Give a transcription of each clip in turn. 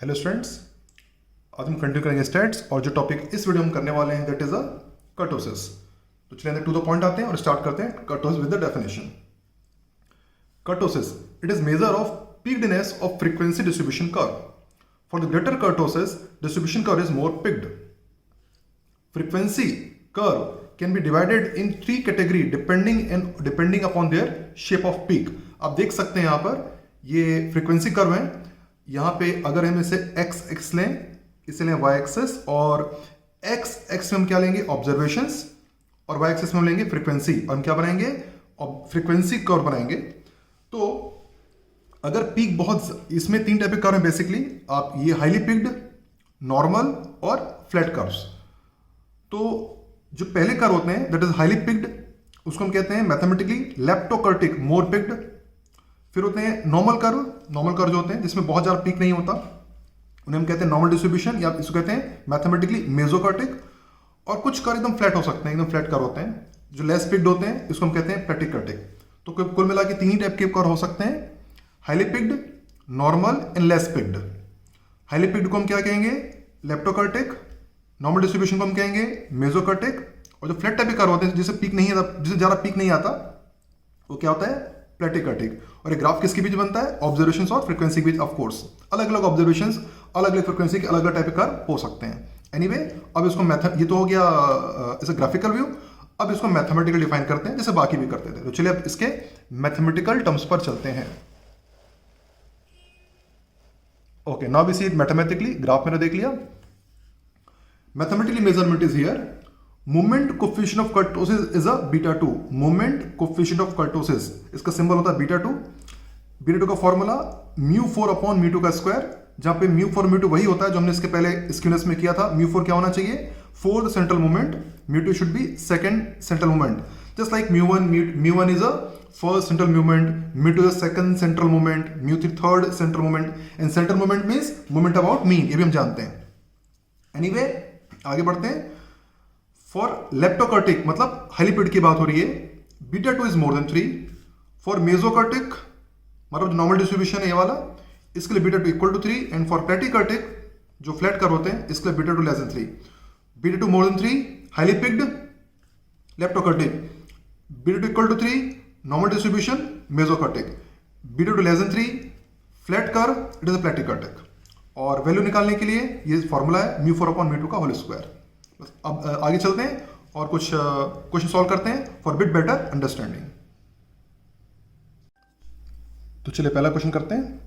Hello students, आज हम continue करेंगे स्टैट्स और जो टॉपिक इस वीडियो में करने वाले हैं दैट इज अ कर्टोसिस। तो चलिए टू द पॉइंट आते हैं और स्टार्ट करते हैं kurtosis with the definition. Kurtosis, it is measure of peakedness of frequency distribution curve. For the greater kurtosis distribution curve is more peaked. Frequency curve can be divided in three category depending upon their shape of peak. आप देख सकते हैं यहाँ पर ये frequency curve है। यहाँ पे अगर हम इसे एक्स एक्स लें, इसे लें वाई एक्सेस, और एक्स एक्स में हम क्या लेंगे ऑब्जर्वेशंस और वाई एक्सेस में हम लेंगे फ्रीक्वेंसी, और हम क्या बनाएंगे फ्रीक्वेंसी कर्व बनाएंगे। तो अगर पीक बहुत, इसमें तीन टाइप के कर्व हैं बेसिकली, आप ये हाईली पिक्ड, नॉर्मल और फ्लैट कर्व्स। तो जो पहले कर्व होते हैं दैट इज हाईली पिक्ड, उसको हम कहते हैं मैथमेटिकली लेप्टोकर्टिक, मोर पिक्ड। फिर होते हैं नॉर्मल कर्व जो होते हैं जिसमें बहुत ज़्यादा पीक नहीं होता, उन्हें हम कहते हैं नॉर्मल डिस्ट्रीब्यूशन, या इसको कहते हैं मैथमेटिकली मेसोकर्टिक। और कुछ कर्व एकदम फ्लैट हो सकते हैं, एकदम फ्लैट कर्व होते हैं जो लेस पिक्ड होते हैं, इसको हम कहते हैं प्लेटिकर्टिक। तो कुल मिला के तीन ही टाइप के कर्व हो सकते हैं, highly picked, normal and less picked. Highly picked को हम क्या कहेंगे लेप्टोकर्टिक, नॉर्मल डिस्ट्रीब्यूशन को हम कहेंगे मेसोकर्टिक, और जो फ्लैट टाइप के कर्व होते हैं जिसे पीक नहीं आता, जिसे ज़्यादा पीक नहीं आता, वो क्या होता है प्लेटिकर्टिक। और एक ग्राफ किसके बीच बनता है ऑब्जर्वेशंस और फ्रीक्वेंसी के बीच। ऑफ कोर्स अलग अलग ऑब्जर्वेशंस, अलग अलग फ्रीक्वेंसी के अलग अलग टाइप के कर्व हो सकते हैं। एनीवे, अब इसको ये तो हो गया इसे ग्राफिकल व्यू। अब इसको मैथमेटिकल डिफाइन करते हैं जैसे बाकी भी करते थे। तो चलिए अब इसके मैथमेटिकल टर्म्स पर चलते हैं। Okay, now we see it mathematically. Graph मैंने देख लिया। Mathematically measurement is here. Moment coefficient of kurtosis is a beta 2। Moment coefficient of kurtosis, इसका सिंबल होता है बीटा 2। बीटा 2 का फॉर्मूला μ4 अपॉन μ2 का स्क्वायर, जहां पे μ4 μ2 वही होता है जो हमने इसके पहले स्क्यूनेस में किया था। μ4 क्या होना चाहिए fourth central moment, μ2 should be second central moment. Just like μ1 is a first central moment, μ2 is second central moment, μ3 third central moment, and central moment means moment about mean, ये भी हम जानते हैं। एनीवे, आगे बढ़ते हैं। फॉर लेप्टोकर्टिक मतलब highly peaked की बात हो रही है, beta 2 is more than 3। For mesokurtic मतलब जो नॉर्मल डिस्ट्रीब्यूशन है ये वाला, इसके लिए beta 2 equal to 3। And for platykurtic जो फ्लैट कर्व होते हैं, इसके लिए beta 2 less than 3। Beta 2 more than 3 highly peaked leptokurtic, beta 2 equal to 3 normal distribution mesokurtic, beta 2 less than 3 flat curve, it is a platykurtic. और value निकालने के लिए ये फॉर्मूला है μ4 अपॉन μ2 का होल स्क्वायर। अब आगे चलते हैं और कुछ क्वेश्चन सॉल्व करते हैं फॉर बिट बेटर अंडरस्टैंडिंग। तो चलिए पहला क्वेश्चन करते हैं।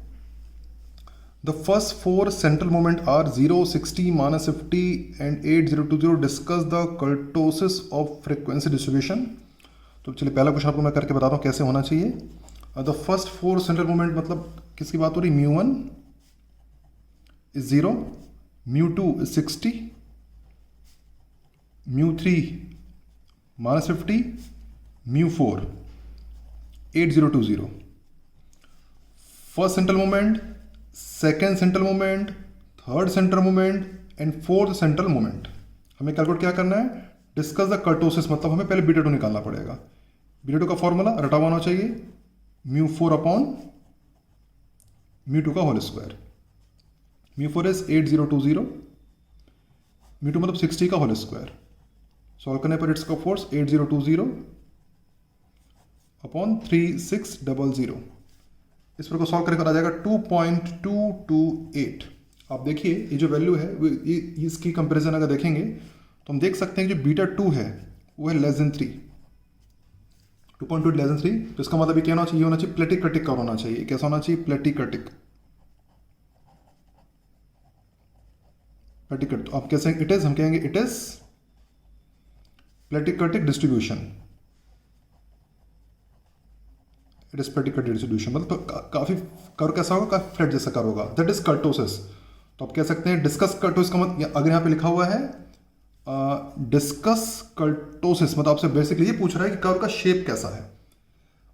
The first four central moment are 0, 60, -50 and 8020। Discuss the kurtosis of frequency distribution. तो चलिए पहला क्वेश्चन आपको मैं करके बताता हूँ कैसे होना चाहिए। The first four central moment मतलब किसकी बात हो रही, μ1 is 0, μ2 is 60, μ3 -50, μ4 8020। First central moment, second central moment, third central moment and fourth central moment. हमें कैलकुलेट क्या करना है, डिस्कस द कर्टोसिस मतलब हमें पहले बीटा 2 निकालना पड़ेगा। बीटा 2 का फॉर्मूला रटा हुआ होना चाहिए μ4 अपॉन μ2 का होल स्क्वायर। μ4 इज 8020, μ2 मतलब 60 का होल स्क्वायर। सॉल्व करने पर इट्स का फोर्स 8020 अपॉन 3600। इस पर को सॉल्व करके आ जाएगा 2.228। आप देखिए ये जो वैल्यू है ये इसकी कंपैरिजन अगर देखेंगे तो हम देख सकते हैं कि जो बीटा 2 है वो है लेस देन 3, 2.2 लेस देन 3। तो इसका मतलब ये क्या होना चाहिए, होना चाहिए प्लेटिकर्टिक कर्व होना चाहिए। कैसा होना चाहिए प्लेटिकर्टिक। प्लेटिकर्टिक तो आप कैसे इट इज, हम कहेंगे it is platykurtic distribution. It is platykurtic distribution मतलब काफी कर्व कैसा होगा, काफी फ्लैट जैसा कर्व होगा। That is kurtosis. तो आप कह सकते हैं डिस्कस कर्टोसिस का मतलब, अगर यहाँ पे लिखा हुआ है डिस्कस कर्टोसिस मतलब आपसे बेसिकली ये पूछ रहा है कि कर्व का शेप कैसा है,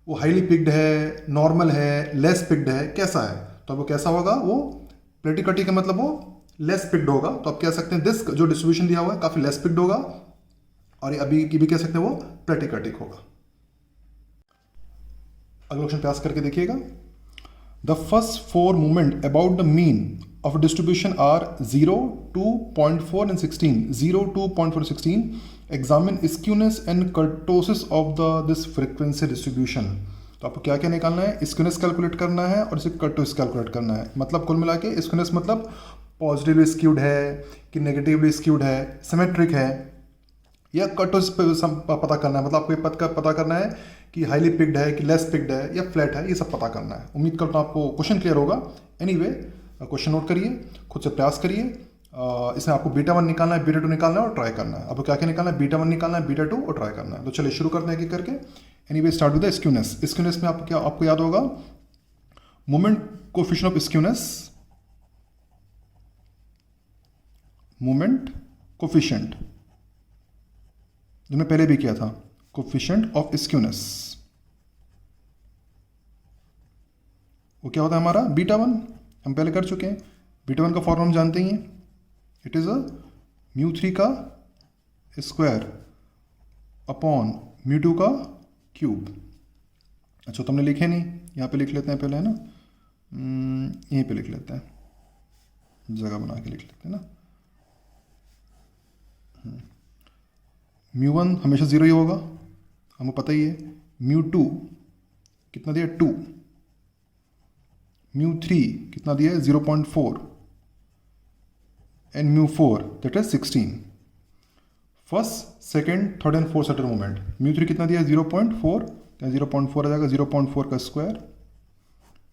वो हाईली पिक्ड है, नॉर्मल है, लेस पिक्ड है, कैसा है। तो वो कैसा होगा, वो प्लेटिकर्टिक का मतलब वो लेस पिक्ड होगा। तो आप कह सकते हैं दिस जो डिस्ट्रीब्यूशन दिया हुआ है काफी लेस पिक्ड होगा, और अभी की भी कह सकते हैं वो प्लेटिकर्टिक होगा। अगला क्वेश्चन प्रयास करके देखिएगा। The first four movement about the mean of a distribution are 0, 2, 0.4 and 16. 0, 2, 0.4, 16. Examine skewness and kurtosis of this frequency distribution. तो आपको क्या क्या निकालना है, स्क्यूनेस कैलकुलेट करना है और इसे कर्टोसिस कैलकुलेट करना है. मतलब कुल मिला के स्क्यूनेस मतलब पॉजिटिवली स्क्यूड है कि नेगेटिवली स्क्यूड है, सिमेट्रिक है, या कर्टोसिस पे पता करना है. मतलब आपको ये पता करना है कि हाईली पिक्ड है कि लेस पिक्ड है या फ्लैट है, ये सब पता करना है. उम्मीद करता हूँ आपको क्वेश्चन क्लियर होगा. एनीवे क्वेश्चन नोट करिए, खुद से प्रयास करिए. इसमें आपको बीटा 1 निकालना है, बीटा 2 निकालना है और ट्राई करना है. आपको क्या क्या निकालना है, बीटा 1 निकालना है, बीटा 2 और ट्राई करना है. तो चलिए शुरू करते हैं एक करके. Anyway start with the skewness. Skewness में आपको याद होगा moment coefficient of skewness, moment coefficient जो मैं पहले भी किया था, कोफिशिएंट ऑफ स्क्यूनेस, वो क्या होता है हमारा बीटा 1. हम पहले कर चुके हैं. बीटा 1 का फॉर्मूला हम जानते ही हैं. इट इज अ μ3 का स्क्वायर अपॉन μ2 का क्यूब. अच्छा तो हमने लिखे नहीं, यहाँ पे लिख लेते हैं पहले, है ना. यहीं पे लिख लेते हैं, जगह बना के लिख लेते हैं ना. μ1 हमेशा 0 ही होगा, हमको पता ही है. μ2 कितना दिया 2, μ3 कितना दिया है 0.4 and μ4 that is 16. First, second, third and fourth center moment. μ3 कितना दिया है 0.4, 0.4 आ जाएगा, 0.4 का स्क्वायर.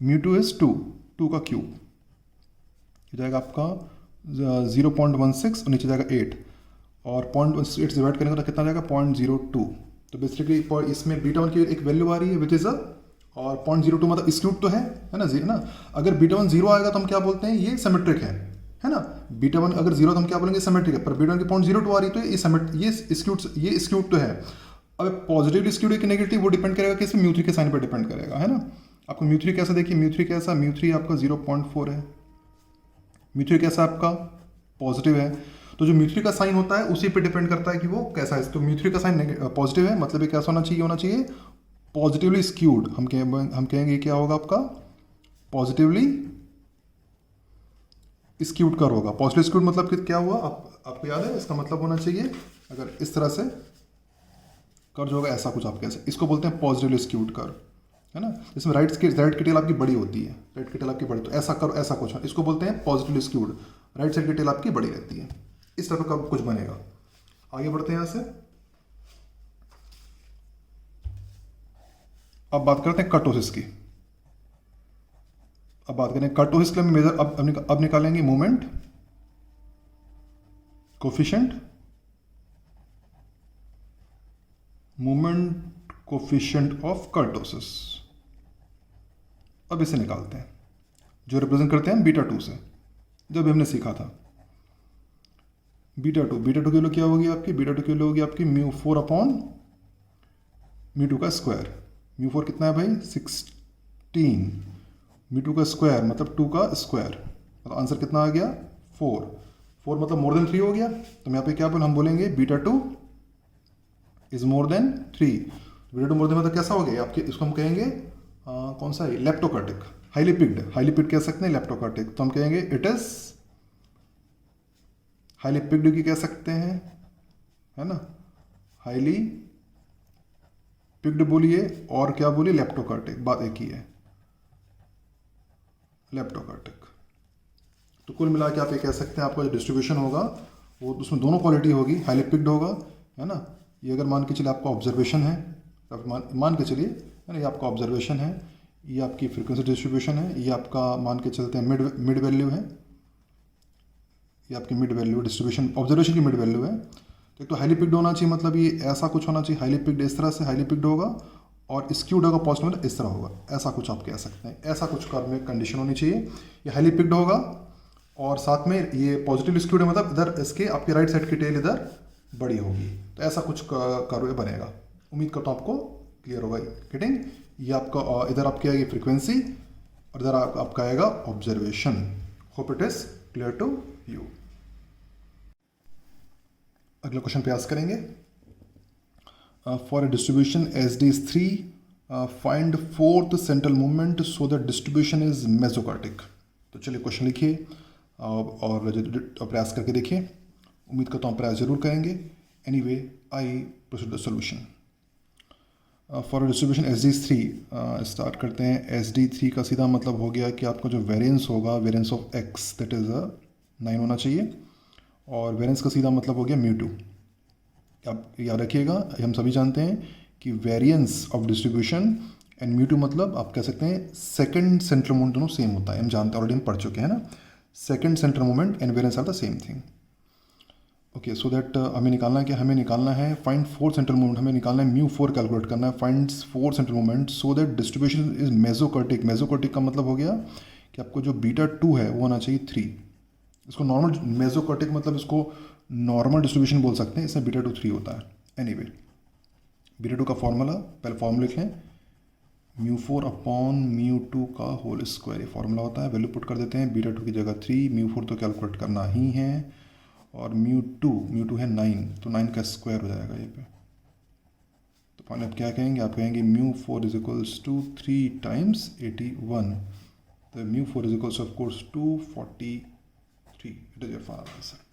μ2 इज 2 का क्यूब, ये जाएगा आपका 0.16 और नीचे जाएगा 8 और 0.8 डिवाइड करेंगे तो कितना जाएगा 0.02. तो बेसिकली इसमें बीटा 1 की एक वैल्यू आ रही है विच इज और 0.02 मतलब स्क्यूड तो है ना. अगर बीटा 1 0 आएगा तो हम क्या बोलते हैं, ये सिमेट्रिक है ना. बीटा 1 अगर 0 तो हम क्या बोलेंगे, सिमेट्रिक है. पर बीटा 1 की 0.02 आ रही तो ये स्क्यूड तो है. अब पॉजिटिव स्क्यूड है कि नेगेटिव, वो डिपेंड करेगा किस μ3 के साइन पर डिपेंड करेगा, है ना. आपको μ3 कैसा देखिए, μ3 कैसा, μ3 आपका 0.4 है. μ3 कैसा आपका पॉजिटिव है. तो जो μ3 का साइन होता है उसी पे डिपेंड करता है कि वो कैसा है. तो μ3 का साइन पॉजिटिव है, मतलब ये कैसा होना चाहिए पॉजिटिवली स्क्यूड. हम कहेंगे क्या होगा आपका पॉजिटिवली स्क्यूड कर होगा. पॉजिटिव स्क्यूड मतलब कि क्या हुआ, आपको याद है, इसका मतलब होना चाहिए अगर इस तरह से कर्व होगा ऐसा कुछ, आप कैसे इसको बोलते हैं पॉजिटिवली स्क्यूड कर्व, है ना. इसमें राइट की टेल आपकी बड़ी होती है, राइट की टेल आपकी बड़ी, तो ऐसा कर्व ऐसा कुछ, इसको बोलते हैं पॉजिटिवली स्क्यूड. राइट साइड की टेल आपकी बड़ी रहती है. इस तरह का कुछ बनेगा. आगे बढ़ते हैं यहाँ से. अब बात करते हैं कर्टोसिस की. अब बात करें कर्टोसिस के लिए मेजर अब निकालेंगे moment coefficient, moment coefficient of kurtosis. अब इसे निकालते हैं, जो रिप्रेजेंट करते हैं बीटा 2 से, जो भी हमने सीखा था. बीटा 2 की वैल्यू क्या होगी आपकी, बीटा 2 की वैल्यू होगी आपकी μ4 अपॉन μ2 का स्क्वायर. μ4 कितना है भाई 16, μ2 का स्क्वायर मतलब 2 का स्क्वायर, मतलब आंसर कितना आ गया 4 मतलब मोर देन 3 हो गया. तो यहाँ पे क्या हम बोलेंगे beta 2 is more than 3. Beta 2 more then मतलब कैसा हो गया आपके, इसको हम कहेंगे कौन सा है, लेप्टोकार्टिक, हाईली पिक्ड कह सकते हैं लेप्टोकार्टिक. तो हम कहेंगे इट इज हाईली पिक्ड की कह सकते हैं, है ना. हाईली पिक्ड बोलिए और क्या बोलिए लेप्टोकार्टिक, बात एक ही है, लेप्टोकार्टिक. तो कुल मिला के आप ये कह सकते हैं आपका जो डिस्ट्रीब्यूशन होगा वो उसमें दोनों क्वालिटी होगी, हाईली पिक्ड होगा, है ना. ये अगर मान के चलिए आपका ऑब्जर्वेशन है, मान के चलिए, है ना, ये आपका ऑब्जर्वेशन है, ये आपकी फ्रीक्वेंसी डिस्ट्रीब्यूशन है, ये आपका मान के चलते हैं मिड वैल्यू है, ये आपकी मिड वैल्यू डिस्ट्रीब्यूशन ऑब्जर्वेशन की मिड वैल्यू है. तो एक तो हाईली पिक्ड होना चाहिए, मतलब ये ऐसा कुछ होना चाहिए, हाईली पिक्ड इस तरह से हाईली पिक्ड होगा और स्क्यूड होगा पॉजिटिव मतलब इस तरह होगा, ऐसा कुछ आप कह सकते हैं. ऐसा कुछ कर्व में कंडीशन होनी चाहिए. ये हाईली पिक्ड होगा और साथ में ये पॉजिटिव स्क्यूड है, मतलब इधर इसके आपकी राइट साइड की टेल इधर बड़ी होगी. तो ऐसा कुछ कर्व बनेगा. उम्मीद करता हूँ आपको क्लियर होगा. गेटिंग, ये आपका इधर आपकी आएगी फ्रीक्वेंसी और इधर आपका आएगा observation. Hope it is clear to you. अगला क्वेश्चन प्रयास करेंगे. For a distribution S D is 3 find fourth central movement so that distribution is mesokurtic. तो चलिए क्वेश्चन लिखिए. और प्रयास करके देखिए, उम्मीद करता हूँ प्रयास जरूर करेंगे। Anyway I proceed the solution for distribution SD3। Start करते हैं। SD3 का सीधा मतलब हो गया कि आपका जो वेरिएंस होगा, variance of x that is 9 होना चाहिए, और वेरिएंस का सीधा मतलब हो गया μ2। आप याद रखिएगा, हम सभी जानते हैं कि वेरिएंस ऑफ डिस्ट्रीब्यूशन एंड μ2 मतलब आप कह सकते हैं सेकंड सेंटर मोमेंट दोनों सेम होता है। हम जानते हैं, ऑलरेडी हम पढ़ चुके हैं ना। Second center moment and variance are the same thing. Okay, so that हमें निकालना है क्या, हमें निकालना है फाइंड फोर्थ सेंटर मोमेंट, हमें निकालना है μ4 कैलकुलेट करना है, find fourth center moment so that distribution is mesokurtic. Mesokurtic का मतलब हो गया कि आपको जो β2 है वो होना चाहिए 3। इसको नॉर्मल, मेसोकर्टिक मतलब इसको नॉर्मल डिस्ट्रीब्यूशन बोल सकते हैं, इसमें β2 3 होता है। एनीवे β2 का फॉर्मूला, पहले फॉर्मूला लिख लें, μ4 अपॉन μ2 का होल स्क्वायर, ये फॉर्मूला होता है। वैल्यू पुट कर देते हैं, β2 की जगह 3, μ4 तो कैलकुलेट करना ही है, और μ2 है 9, तो 9 का स्क्वायर हो जाएगा ये पे। तो फाइनल आप क्या कहेंगे, आप कहेंगे μ4 इज इक्वल्स टू 3 टाइम्स 81। तो μ4 is equals of course 243। It is your final answer.